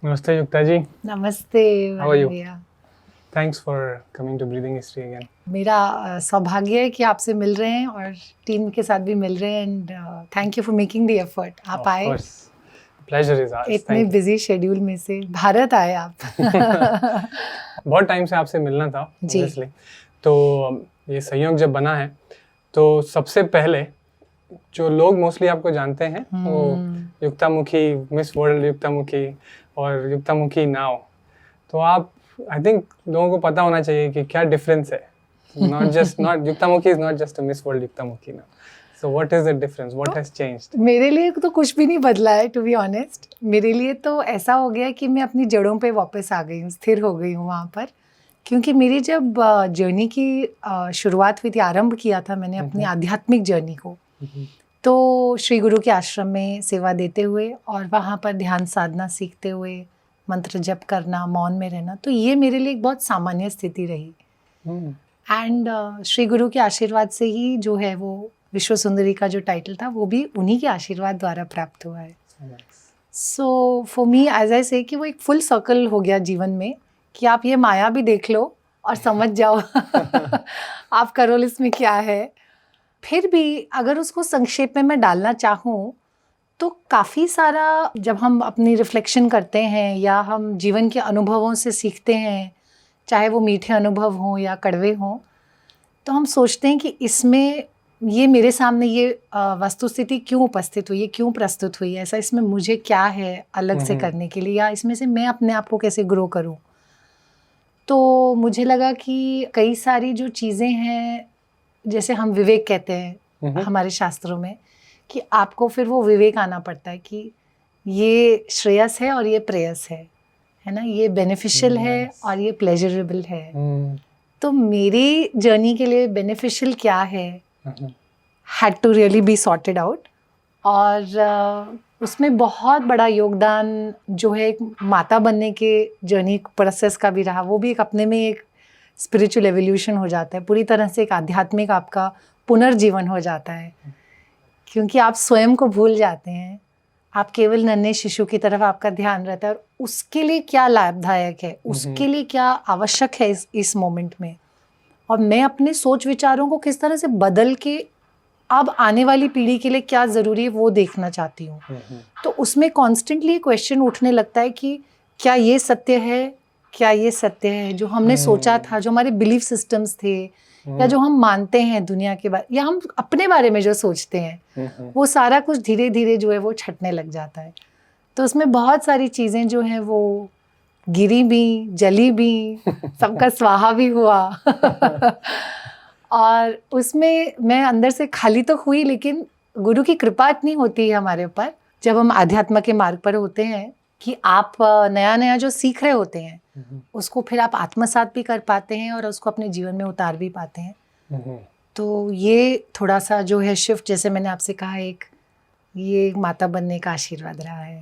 नमस्ते युक्ता जी। नमस्ते How are you? भैया। Thanks for coming to Breathing History again. मेरा सौभाग्य है कि आपसे मिल रहे हैं और टीम के साथ भी मिल रहे हैं and thank you for making the effort. आप Of आए course. Pleasure is ours. इतने Thank you. बिजी शेड्यूल में से भारत आए आप। बहुत टाइम से आपसे मिलना था जी। obviously. तो ये संयोग जब बना है तो सबसे पहले जो लोग मोस्टली आपको जानते हैं वो युक्तामुखी, मिस वर्ल्ड युक्तामुखी और युक्तामुखी नाउ। तो आप आई थिंक लोगों को पता होना चाहिए कि क्या डिफरेंस है। Not युक्तामुखी is not just a miss world युक्तामुखी now. So what is the difference? What has changed? मेरे लिए तो कुछ भी नहीं बदला है टू बी ऑनेस्ट। मेरे लिए तो ऐसा हो गया कि मैं अपनी जड़ों पे वापस आ गई हूँ, स्थिर हो गई हूँ वहाँ पर। क्योंकि मेरी जब जर्नी की शुरुआत हुई थी, आरंभ किया था मैंने अपनी आध्यात्मिक जर्नी को, तो श्री गुरु के आश्रम में सेवा देते हुए और वहाँ पर ध्यान साधना सीखते हुए, मंत्र जप करना, मौन में रहना, तो ये मेरे लिए एक बहुत सामान्य स्थिति रही। एंड श्री गुरु के आशीर्वाद से ही जो है वो विश्व सुंदरी का जो टाइटल था वो भी उन्हीं के आशीर्वाद द्वारा प्राप्त हुआ है। So for me as I से कि वो एक फुल सर्कल हो गया जीवन में कि आप ये माया भी देख लो और समझ जाओ आप करोल इसमें क्या है। फिर भी अगर उसको संक्षेप में मैं डालना चाहूँ तो काफ़ी सारा जब हम अपनी रिफ्लेक्शन करते हैं या हम जीवन के अनुभवों से सीखते हैं, चाहे वो मीठे अनुभव हों या कड़वे हों, तो हम सोचते हैं कि इसमें ये मेरे सामने ये वस्तुस्थिति क्यों उपस्थित हुई है, क्यों प्रस्तुत हुई है, ऐसा इसमें मुझे क्या है अलग से करने के लिए, या इसमें से मैं अपने आप को कैसे ग्रो करूं। तो मुझे लगा कि कई सारी जो चीज़ें हैं, जैसे हम विवेक कहते हैं हमारे शास्त्रों में, कि आपको फिर वो विवेक आना पड़ता है कि ये श्रेयस है और ये प्रेयस है ना, ये बेनिफिशियल है और ये प्लेजरेबल है। तो मेरी जर्नी के लिए बेनिफिशियल क्या है had to really be sorted out. और उसमें बहुत बड़ा योगदान जो है एक माता बनने के जर्नी प्रोसेस का भी रहा। वो भी एक अपने में एक स्पिरिचुअल एवोल्यूशन हो जाता है, पूरी तरह से एक आध्यात्मिक आपका पुनर्जीवन हो जाता है, क्योंकि आप स्वयं को भूल जाते हैं, आप केवल नन्हे शिशु की तरफ आपका ध्यान रहता है और उसके लिए क्या लाभदायक है, उसके लिए क्या आवश्यक है इस मोमेंट में, और मैं अपने सोच विचारों को किस तरह से बदल के अब आने वाली पीढ़ी के लिए क्या ज़रूरी है वो देखना चाहती हूँ। तो उसमें कॉन्स्टेंटली क्वेश्चन उठने लगता है कि क्या ये सत्य है, क्या ये सत्य है जो हमने सोचा था, जो हमारे बिलीफ सिस्टम्स थे या जो हम मानते हैं दुनिया के बारे, या हम अपने बारे में जो सोचते हैं, वो सारा कुछ धीरे धीरे जो है वो छटने लग जाता है। तो उसमें बहुत सारी चीज़ें जो हैं वो गिरी भी, जली भी, सबका स्वाहा भी हुआ और उसमें मैं अंदर से खाली तो हुई, लेकिन गुरु की कृपा इतनी होती है हमारे ऊपर जब हम आध्यात्म के मार्ग पर होते हैं कि आप नया नया जो सीख रहे होते हैं उसको फिर आप आत्मसात भी कर पाते हैं और उसको अपने जीवन में उतार भी पाते हैं। तो ये थोड़ा सा जो है शिफ्ट, जैसे मैंने आपसे कहा, एक ये माता बनने का आशीर्वाद रहा है।